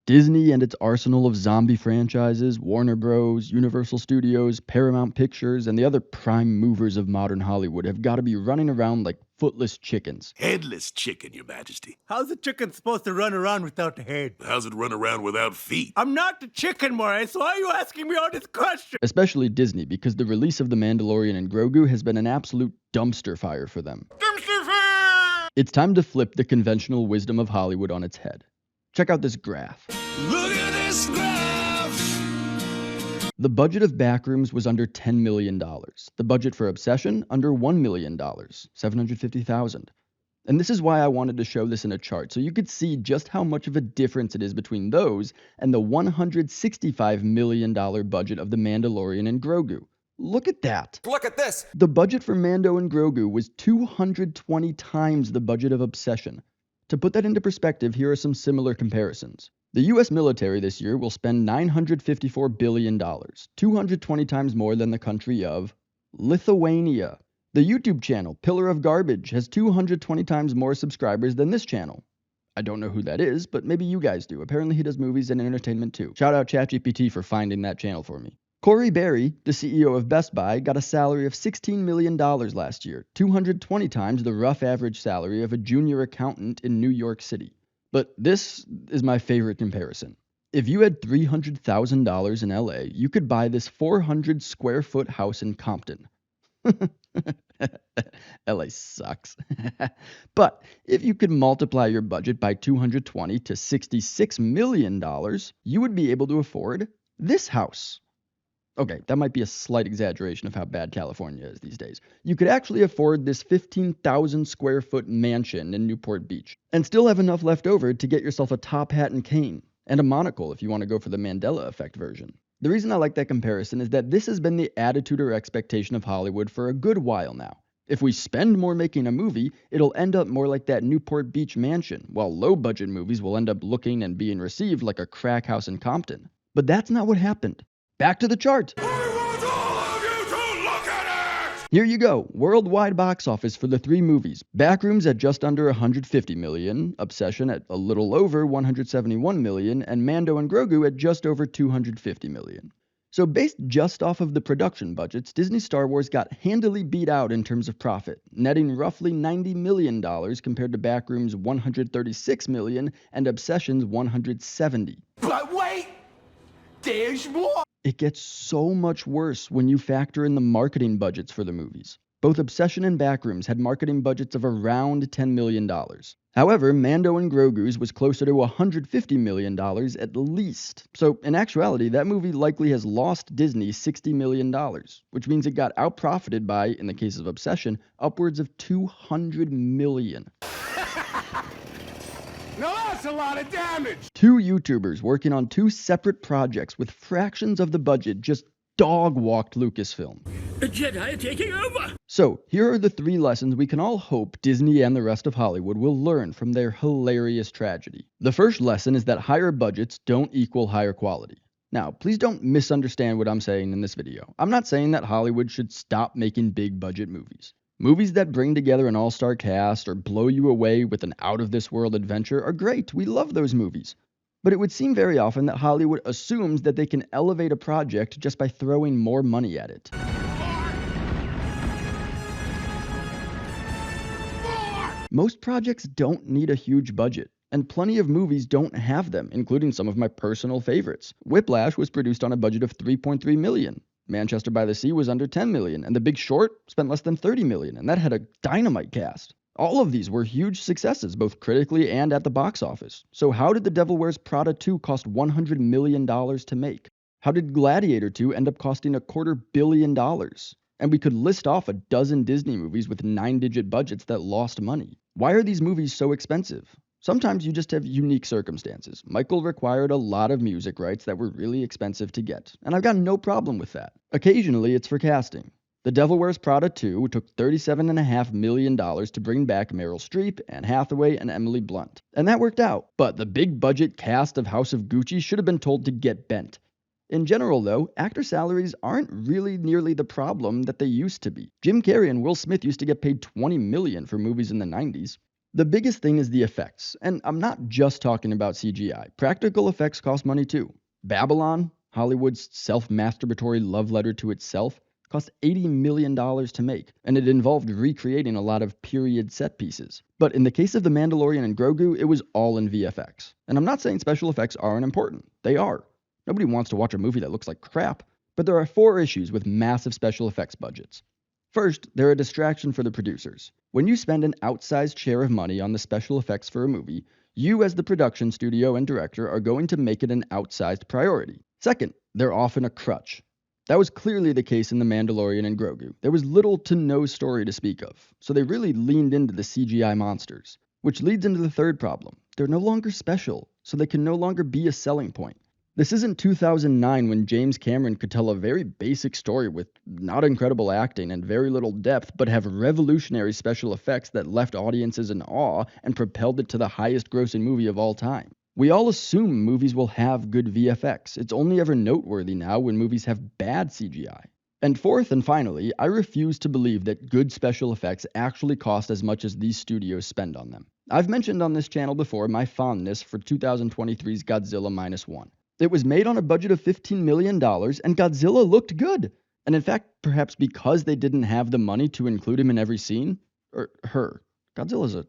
Disney and its arsenal of zombie franchises, Warner Bros., Universal Studios, Paramount Pictures, and the other prime movers of modern Hollywood have got to be running around like footless chickens. Headless chicken, Your Majesty. How's a chicken supposed to run around without a head? How's it run around without feet? I'm not the chicken, Maurice. Why are you asking me all this question? Especially Disney, because the release of The Mandalorian and Grogu has been an absolute dumpster fire for them. Dumpster fire! It's time to flip the conventional wisdom of Hollywood on its head. Check out this graph. Look at this graph! The budget of Backrooms was under $10 million. The budget for Obsession, under $1 million, $750,000. And this is why I wanted to show this in a chart, so you could see just how much of a difference it is between those and the $165 million budget of The Mandalorian and Grogu. Look at that! Look at this! The budget for Mando and Grogu was 220 times the budget of Obsession. To put that into perspective, here are some similar comparisons. The US military this year will spend $954 billion, 220 times more than the country of Lithuania. The YouTube channel, Pillar of Garbage, has 220 times more subscribers than this channel. I don't know who that is, but maybe you guys do. Apparently he does movies and entertainment too. Shout out ChatGPT for finding that channel for me. Corey Barry, the CEO of Best Buy, got a salary of $16 million last year, 220 times the rough average salary of a junior accountant in New York City. But this is my favorite comparison. If you had $300,000 in LA, you could buy this 400 square foot house in Compton. LA sucks. But if you could multiply your budget by 220 to $66 million, you would be able to afford this house. Okay, that might be a slight exaggeration of how bad California is these days. You could actually afford this 15,000 square foot mansion in Newport Beach and still have enough left over to get yourself a top hat and cane and a monocle if you want to go for the Mandela effect version. The reason I like that comparison is that this has been the attitude or expectation of Hollywood for a good while now. If we spend more making a movie, it'll end up more like that Newport Beach mansion, while low-budget movies will end up looking and being received like a crack house in Compton. But that's not what happened. Back to the chart. I want all of you to look at it! Here you go. Worldwide box office for the three movies. Backrooms at just under $150 million, Obsession at a little over $171 million, and Mando and Grogu at just over $250 million. So based just off of the production budgets, Disney Star Wars got handily beat out in terms of profit, netting roughly $90 million compared to Backrooms' $136 million and Obsession's $170. But wait! There's more! It gets so much worse when you factor in the marketing budgets for the movies. Both Obsession and Backrooms had marketing budgets of around $10 million. However, Mando and Grogu's was closer to $150 million at least. So in actuality, that movie likely has lost Disney $60 million, which means it got outprofited by, in the case of Obsession, upwards of $200 million. Now that's a lot of damage! Two YouTubers working on two separate projects with fractions of the budget just dog-walked Lucasfilm. The Jedi are taking over! So, here are the three lessons we can all hope Disney and the rest of Hollywood will learn from their hilarious tragedy. The first lesson is that higher budgets don't equal higher quality. Now, please don't misunderstand what I'm saying in this video. I'm not saying that Hollywood should stop making big-budget movies. Movies that bring together an all-star cast or blow you away with an out-of-this-world adventure are great. We love those movies. But it would seem very often that Hollywood assumes that they can elevate a project just by throwing more money at it. Most projects don't need a huge budget, and plenty of movies don't have them, including some of my personal favorites. Whiplash was produced on a budget of $3.3 million. Manchester by the Sea was under $10 million, and The Big Short spent less than $30 million, and that had a dynamite cast. All of these were huge successes, both critically and at the box office. So how did The Devil Wears Prada 2 cost $100 million to make? How did Gladiator 2 end up costing $250 million? And we could list off a dozen Disney movies with 9-digit budgets that lost money. Why are these movies so expensive? Sometimes you just have unique circumstances. Michael required a lot of music rights that were really expensive to get, and I've got no problem with that. Occasionally, it's for casting. The Devil Wears Prada 2 took $37.5 million to bring back Meryl Streep, Anne Hathaway, and Emily Blunt. And that worked out. But the big-budget cast of House of Gucci should have been told to get bent. In general, though, actor salaries aren't really nearly the problem that they used to be. Jim Carrey and Will Smith used to get paid $20 million for movies in the 90s. The biggest thing is the effects, and I'm not just talking about CGI. Practical effects cost money too. Babylon, Hollywood's self-masturbatory love letter to itself, cost $80 million to make, and it involved recreating a lot of period set pieces. But in the case of The Mandalorian and Grogu, it was all in VFX. And I'm not saying special effects aren't important. They are. Nobody wants to watch a movie that looks like crap. But there are 4 issues with massive special effects budgets. First, they're a distraction for the producers. When you spend an outsized share of money on the special effects for a movie, you as the production studio and director are going to make it an outsized priority. Second, they're often a crutch. That was clearly the case in The Mandalorian and Grogu. There was little to no story to speak of, so they really leaned into the CGI monsters. Which leads into the third problem. They're no longer special, so they can no longer be a selling point. This isn't 2009 when James Cameron could tell a very basic story with not incredible acting and very little depth, but have revolutionary special effects that left audiences in awe and propelled it to the highest grossing movie of all time. We all assume movies will have good VFX. It's only ever noteworthy now when movies have bad CGI. And fourth and finally, I refuse to believe that good special effects actually cost as much as these studios spend on them. I've mentioned on this channel before my fondness for 2023's Godzilla Minus One. It was made on a budget of $15 million, and Godzilla looked good. And in fact, perhaps because they didn't have the money to include him in every scene, or her. Godzilla's a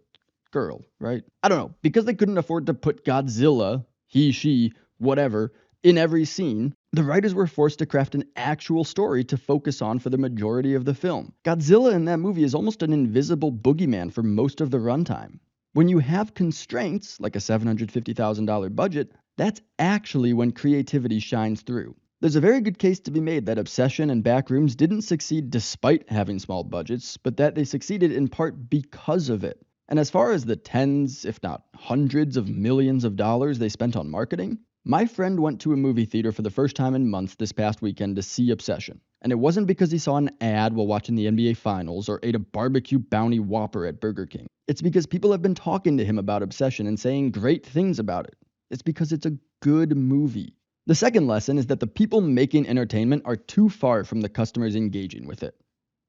girl, right? I don't know. Because they couldn't afford to put Godzilla, he, she, whatever, in every scene, the writers were forced to craft an actual story to focus on for the majority of the film. Godzilla in that movie is almost an invisible boogeyman for most of the runtime. When you have constraints, like a $750,000 budget, that's actually when creativity shines through. There's a very good case to be made that Obsession and Backrooms didn't succeed despite having small budgets, but that they succeeded in part because of it. And as far as the tens, if not hundreds of millions of dollars they spent on marketing, my friend went to a movie theater for the first time in months this past weekend to see Obsession. And it wasn't because he saw an ad while watching the NBA Finals or ate a barbecue bounty Whopper at Burger King. It's because people have been talking to him about Obsession and saying great things about it. It's because it's a good movie. The second lesson is that the people making entertainment are too far from the customers engaging with it.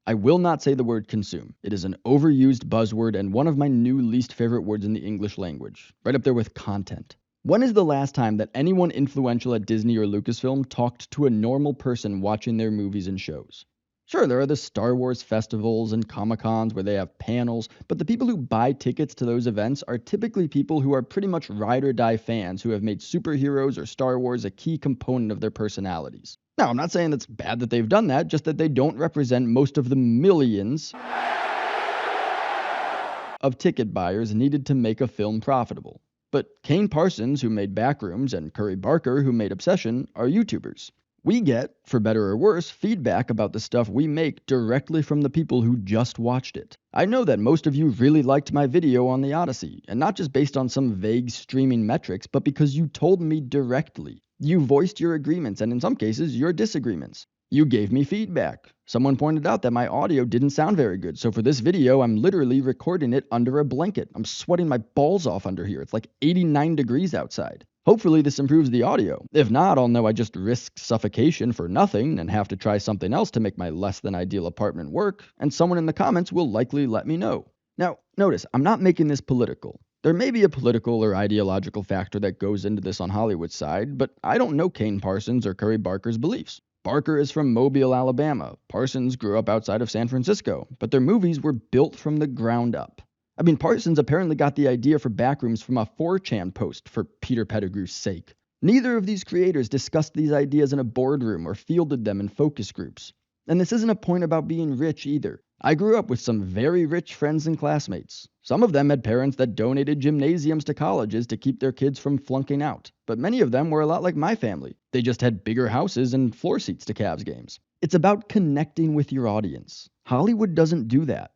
I will not say the word consume. It is an overused buzzword and one of my new least favorite words in the English language, right up there with content. When is the last time that anyone influential at Disney or Lucasfilm talked to a normal person watching their movies and shows? Sure, there are the Star Wars festivals and Comic-Cons where they have panels, but the people who buy tickets to those events are typically people who are pretty much ride-or-die fans who have made superheroes or Star Wars a key component of their personalities. Now, I'm not saying it's bad that they've done that, just that they don't represent most of the millions of ticket buyers needed to make a film profitable. But Kane Parsons, who made Backrooms, and Curry Barker, who made Obsession, are YouTubers. We get, for better or worse, feedback about the stuff we make directly from the people who just watched it. I know that most of you really liked my video on the Odyssey, and not just based on some vague streaming metrics, but because you told me directly. You voiced your agreements, and in some cases, your disagreements. You gave me feedback. Someone pointed out that my audio didn't sound very good, so for this video, I'm literally recording it under a blanket. I'm sweating my balls off under here. It's like 89 degrees outside. Hopefully this improves the audio. If not, I'll know I just risked suffocation for nothing and have to try something else to make my less than ideal apartment work, and someone in the comments will likely let me know. Now, notice, I'm not making this political. There may be a political or ideological factor that goes into this on Hollywood's side, but I don't know Kane Parsons or Curry Barker's beliefs. Barker is from Mobile, Alabama. Parsons grew up outside of San Francisco, but their movies were built from the ground up. I mean, Parsons apparently got the idea for Backrooms from a 4chan post, for Peter Pettigrew's sake. Neither of these creators discussed these ideas in a boardroom or fielded them in focus groups. And this isn't a point about being rich either. I grew up with some very rich friends and classmates. Some of them had parents that donated gymnasiums to colleges to keep their kids from flunking out, but many of them were a lot like my family. They just had bigger houses and floor seats to Cavs games. It's about connecting with your audience. Hollywood doesn't do that.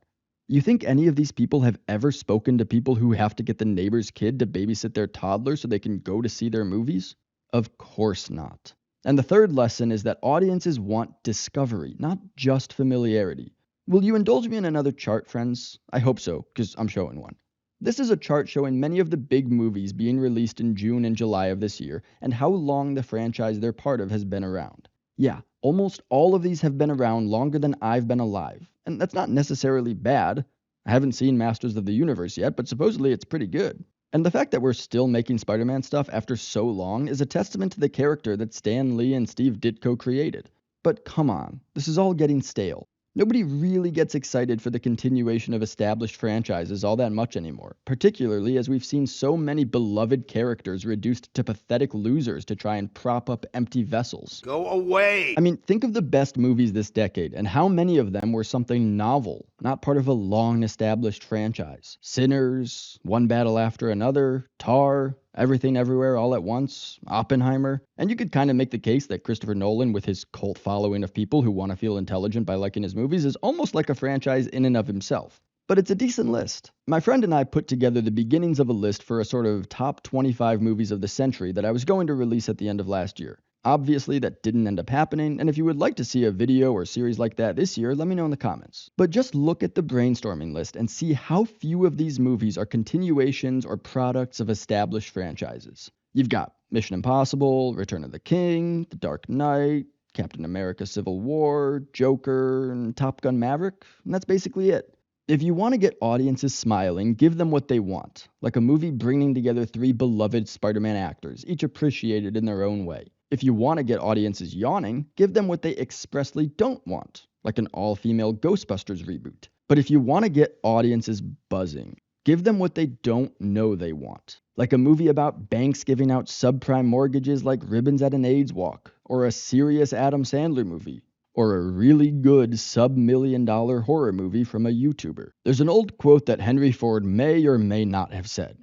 You think any of these people have ever spoken to people who have to get the neighbor's kid to babysit their toddler so they can go to see their movies? Of course not. And the third lesson is that audiences want discovery, not just familiarity. Will you indulge me in another chart, friends? I hope so, because I'm showing one. This is a chart showing many of the big movies being released in June and July of this year, and how long the franchise they're part of has been around. Yeah, almost all of these have been around longer than I've been alive, and that's not necessarily bad. I haven't seen Masters of the Universe yet, but supposedly it's pretty good. And the fact that we're still making Spider-Man stuff after so long is a testament to the character that Stan Lee and Steve Ditko created. But come on, this is all getting stale. Nobody really gets excited for the continuation of established franchises all that much anymore, particularly as we've seen so many beloved characters reduced to pathetic losers to try and prop up empty vessels. Go away! I mean, think of the best movies this decade, and how many of them were something novel, not part of a long-established franchise. Sinners, One Battle After Another, Tar, Everything Everywhere All at Once, Oppenheimer, and you could kind of make the case that Christopher Nolan, with his cult following of people who want to feel intelligent by liking his movies, is almost like a franchise in and of himself. But it's a decent list. My friend and I put together the beginnings of a list for a sort of top 25 movies of the century that I was going to release at the end of last year. Obviously, that didn't end up happening, and if you would like to see a video or series like that this year, let me know in the comments. But just look at the brainstorming list and see how few of these movies are continuations or products of established franchises. You've got Mission Impossible, Return of the King, The Dark Knight, Captain America Civil War, Joker, and Top Gun Maverick, and that's basically it. If you want to get audiences smiling, give them what they want, like a movie bringing together 3 beloved Spider-Man actors, each appreciated in their own way. If you want to get audiences yawning, give them what they expressly don't want, like an all-female Ghostbusters reboot. But if you want to get audiences buzzing, give them what they don't know they want, like a movie about banks giving out subprime mortgages like ribbons at an AIDS walk, or a serious Adam Sandler movie, or a really good sub-$1 million horror movie from a YouTuber. There's an old quote that Henry Ford may or may not have said.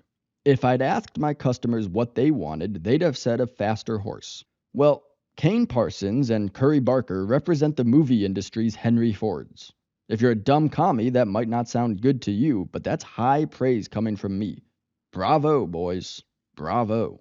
If I'd asked my customers what they wanted, they'd have said a faster horse. Well, Kane Parsons and Curry Barker represent the movie industry's Henry Fords. If you're a dumb commie, that might not sound good to you, but that's high praise coming from me. Bravo, boys. Bravo.